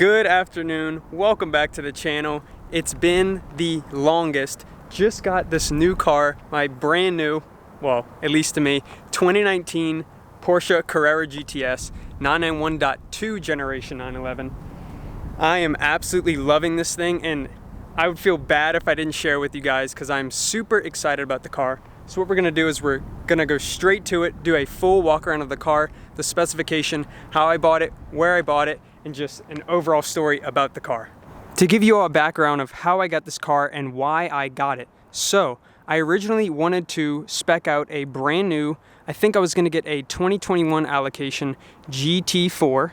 Good afternoon, welcome back to the channel. It's been the longest. Just got this new car, my brand new, well, at least to me, 2019 Porsche Carrera GTS 991.2 generation 911. I am absolutely loving this thing, and I would feel bad if I didn't share with you guys because I'm super excited about the car. So what we're gonna do is we're gonna go straight to it, do a full walk around of the car, the specification, how I bought it, where I bought it, and just an overall story about the car. To give you all a background of how I got this car and why I got it. So I originally wanted to spec out a brand new, I think I was gonna get a 2021 allocation GT4.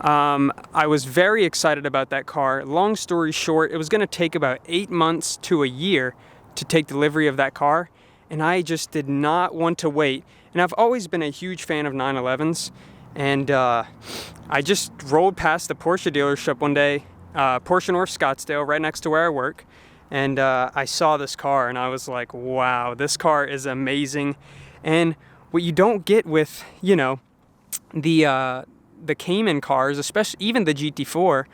I was very excited about that car. Long story short, it was gonna take about 8 months to a year to take delivery of that car, and I just did not want to wait. And I've always been a huge fan of 911s, and I just rolled past the Porsche dealership one day, Porsche North Scottsdale, right next to where I work, and I saw this car and I was like, wow, this car is amazing. And what you don't get with, you know, the Cayman cars, especially even the GT4,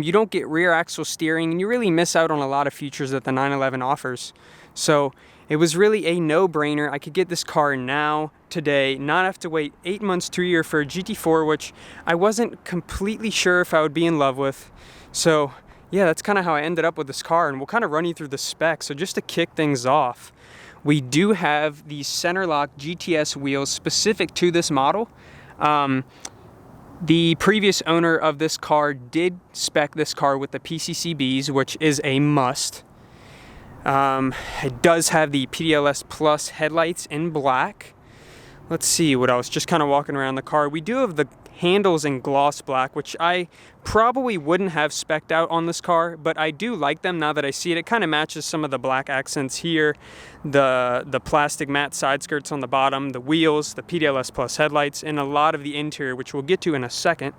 you don't get rear axle steering, and you really miss out on a lot of features that the 911 offers. So it was really a no-brainer. I could get this car now, today, not have to wait 8 months to a year for a GT4, which I wasn't completely sure if I would be in love with. So yeah, that's kind of how I ended up with this car, and we'll kind of run you through the specs. So just to kick things off, we do have the center lock GTS wheels specific to this model. The previous owner of this car did spec this car with the PCCBs, which is a must. It does have the PDLS Plus headlights in black. Let's see what else, just kind of walking around the car. We do have the handles in gloss black, which I probably wouldn't have spec'd out on this car, but I do like them now that I see it. It kind of matches some of the black accents here, the plastic matte side skirts on the bottom, the wheels, the PDLS Plus headlights, and a lot of the interior, which we'll get to in a second.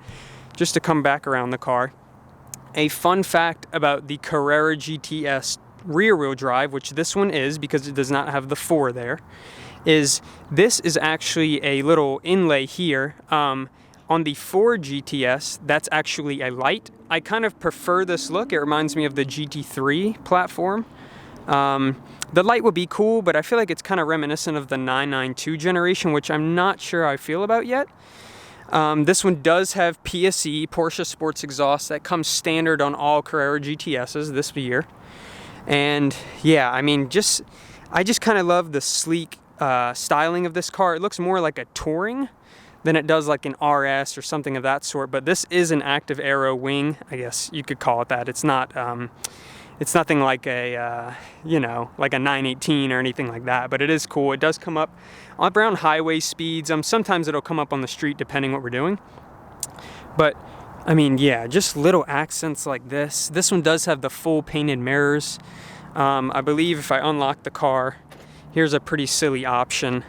Just to come back around the car, a fun fact about the Carrera GTS rear wheel drive, which this one is because it does not have the 4 there, is this is actually a little inlay here. On the 4 GTS, that's actually a light. I kind of prefer this look. It reminds me of the GT3 platform. The light would be cool, but I feel like it's kind of reminiscent of the 992 generation, which I'm not sure how I feel about yet. This one does have PSE, Porsche Sports Exhaust, that comes standard on all Carrera GTSs this year. And yeah, I mean, I just kind of love the sleek styling of this car. It looks more like a touring than it does like an RS or something of that sort, but this is an active aero wing, I guess you could call it that. It's not, it's nothing like a, you know, like a 918 or anything like that, but it is cool. It does come up around highway speeds. Sometimes it'll come up on the street depending what we're doing. But I mean, yeah, just little accents like this. This one does have the full painted mirrors. I believe if I unlock the car, here's a pretty silly option.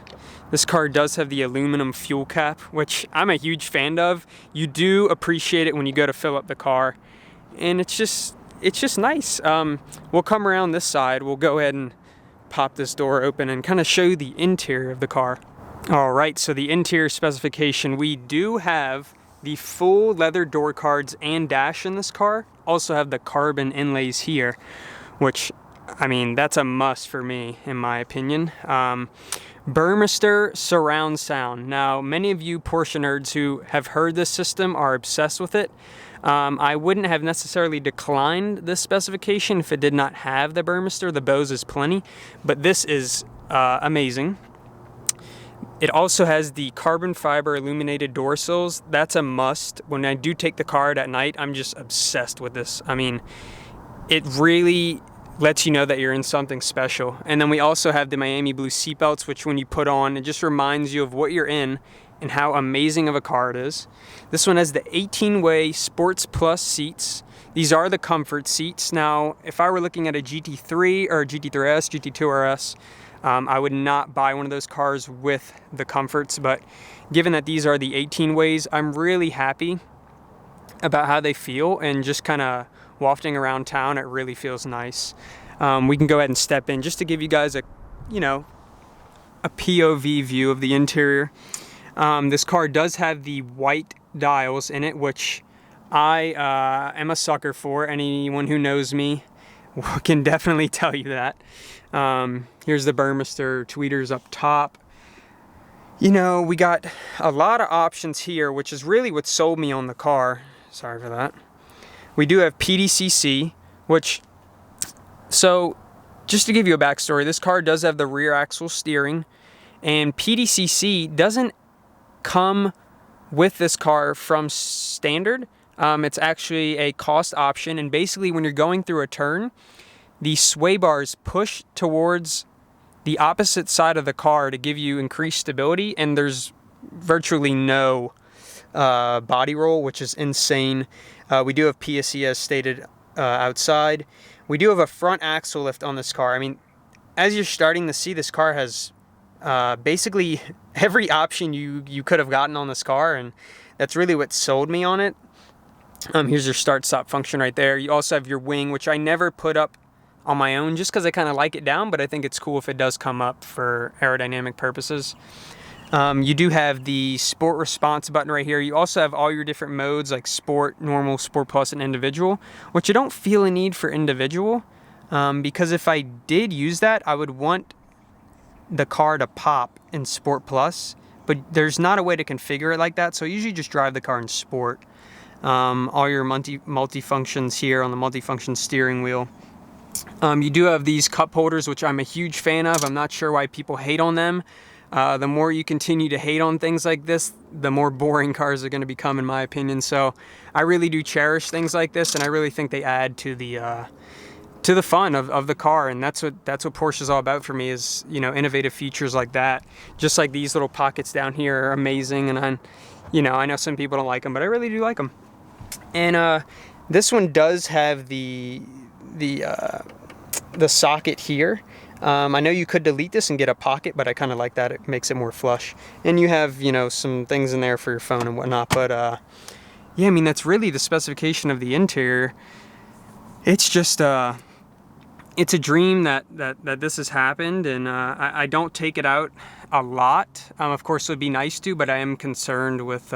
This car does have the aluminum fuel cap, which I'm a huge fan of. You do appreciate it when you go to fill up the car, and it's just nice. We'll come around this side. We'll go ahead and pop this door open and kind of show you the interior of the car. All right, so the interior specification, we do have the full leather door cards and dash in this car. Also have the carbon inlays here, which, I mean, that's a must for me, in my opinion. Burmester surround sound. Now, many of you Porsche nerds who have heard this system are obsessed with it. I wouldn't have necessarily declined this specification if it did not have the Burmester. The Bose is plenty, but this is amazing. It also has the carbon fiber illuminated door sills. That's a must. When I do take the car out at night, I'm just obsessed with this. I mean, it really lets you know that you're in something special. And then we also have the Miami blue seatbelts, which when you put on, it just reminds you of what you're in and how amazing of a car it is. This one has the 18-way Sports Plus seats. These are the comfort seats. Now, if I were looking at a GT3 or a GT3S, GT2 RS, I would not buy one of those cars with the comforts, but given that these are the 18 ways, I'm really happy about how they feel, and just kind of wafting around town, it really feels nice. We can go ahead and step in just to give you guys a POV view of the interior. This car does have the white dials in it, which I am a sucker for. Anyone who knows me can definitely tell you that. Here's the Burmester tweeters up top. You know, we got a lot of options here, which is really what sold me on the car. Sorry for that. We do have PDCC, which, so just to give you a backstory, this car does have the rear axle steering, and PDCC doesn't come with this car from standard. It's actually a cost option, and basically when you're going through a turn, the sway bars push towards the opposite side of the car to give you increased stability, and there's virtually no body roll, which is insane. We do have PSE as stated outside. We do have a front axle lift on this car. I mean, as you're starting to see, this car has basically every option you could have gotten on this car, and that's really what sold me on it. Here's your start-stop function right there. You also have your wing, which I never put up on my own just because I kind of like it down, but I think it's cool if it does come up for aerodynamic purposes. You do have the sport response button right here. You also have all your different modes like sport, normal, sport plus, and individual, which I don't feel a need for individual because if I did use that, I would want the car to pop in sport plus, but there's not a way to configure it like that, so I usually just drive the car in sport. All your multi-functions here on the multi-function steering wheel. You do have these cup holders, which I'm a huge fan of. I'm not sure why people hate on them. The more you continue to hate on things like this, the more boring cars are going to become, in my opinion. So I really do cherish things like this, and I really think they add to the fun of the car, and that's what Porsche is all about for me, is, you know, innovative features like that. Just like these little pockets down here are amazing, and I know some people don't like them, but I really do like them. And this one does have the socket here. I know you could delete this and get a pocket, but I kind of like that. It makes it more flush. And you have, you know, some things in there for your phone and whatnot. But yeah, I mean, that's really the specification of the interior. It's just it's a dream that this has happened, and I don't take it out a lot. Of course, it would be nice to, but I am concerned with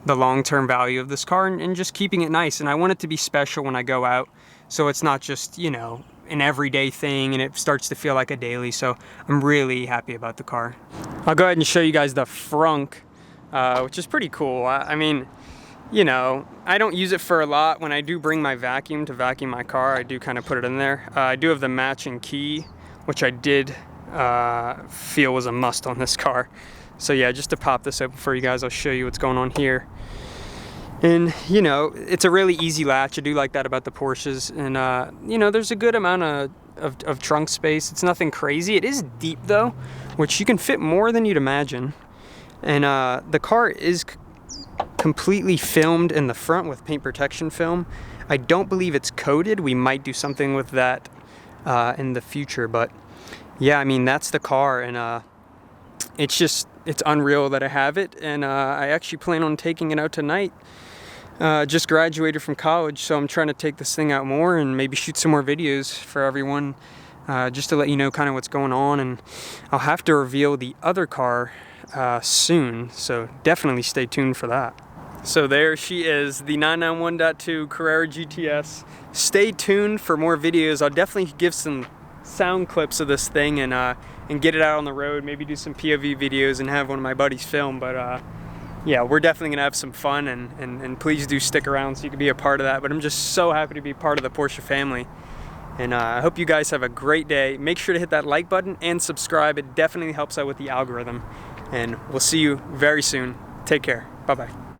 the long-term value of this car and just keeping it nice. And I want it to be special when I go out, so it's not just, you know, an everyday thing and it starts to feel like a daily. So I'm really happy about the car. I'll go ahead and show you guys the frunk, which is pretty cool. I mean, you know, I don't use it for a lot. When I do bring my vacuum to vacuum my car, I do kind of put it in there. I do have the matching key, which I did feel was a must on this car. So yeah, just to pop this open for you guys, I'll show you what's going on here. And, you know, it's a really easy latch. I do like that about the Porsches. And, you know, there's a good amount of trunk space. It's nothing crazy. It is deep, though, which you can fit more than you'd imagine. And the car is completely filmed in the front with paint protection film. I don't believe it's coated. We might do something with that in the future. But, yeah, I mean, that's the car. And it's unreal that I have it. And I actually plan on taking it out tonight. Just graduated from college, so I'm trying to take this thing out more and maybe shoot some more videos for everyone, just to let you know kind of what's going on. And I'll have to reveal the other car soon, so definitely stay tuned for that. So there she is, the 991.2 Carrera GTS. Stay tuned for more videos. I'll definitely give some sound clips of this thing and get it out on the road, maybe do some POV videos and have one of my buddies film. But yeah, we're definitely gonna have some fun, and please do stick around so you can be a part of that. But I'm just so happy to be part of the Porsche family. And I hope you guys have a great day. Make sure to hit that like button and subscribe. It definitely helps out with the algorithm. And we'll see you very soon. Take care. Bye-bye.